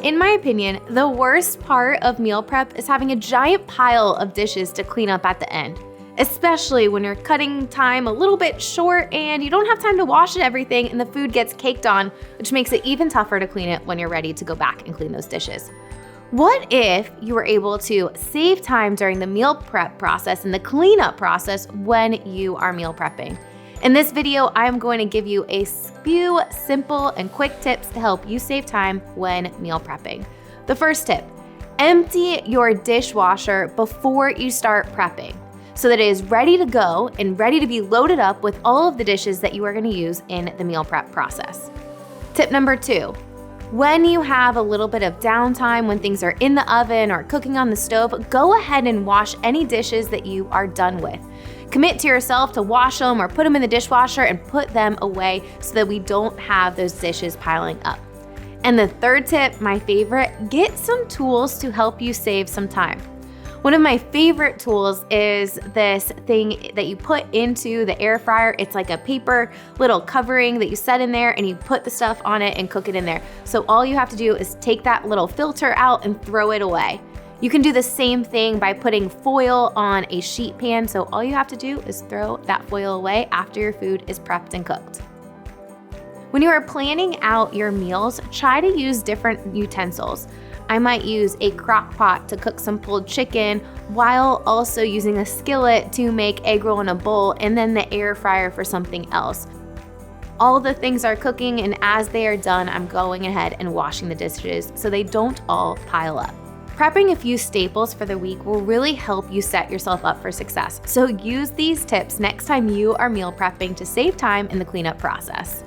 in my opinion, the worst part of meal prep is having a giant pile of dishes to clean up at the end, especially when you're cutting time a little bit short and you don't have time to wash everything and the food gets caked on, which makes it even tougher to clean it when you're ready to go back and clean those dishes. What if you were able to save time during the meal prep process and the cleanup process when you are meal prepping? In this video, I'm going to give you a few simple and quick tips to help you save time when meal prepping. The first tip, empty your dishwasher before you start prepping so that it is ready to go and ready to be loaded up with all of the dishes that you are going to use in the meal prep process. Tip number 2, when you have a little bit of downtime, when things are in the oven or cooking on the stove, go ahead and wash any dishes that you are done with. Commit to yourself to wash them or put them in the dishwasher and put them away so that we don't have those dishes piling up. And the third tip, my favorite, get some tools to help you save some time. One of my favorite tools is this thing that you put into the air fryer. It's like a paper little covering that you set in there and you put the stuff on it and cook it in there. So all you have to do is take that little filter out and throw it away. You can do the same thing by putting foil on a sheet pan, so all you have to do is throw that foil away after your food is prepped and cooked. When you are planning out your meals, try to use different utensils. I might use a crockpot to cook some pulled chicken while also using a skillet to make egg roll in a bowl and then the air fryer for something else. All the things are cooking, and as they are done, I'm going ahead and washing the dishes so they don't all pile up. Prepping a few staples for the week will really help you set yourself up for success. So use these tips next time you are meal prepping to save time in the cleanup process.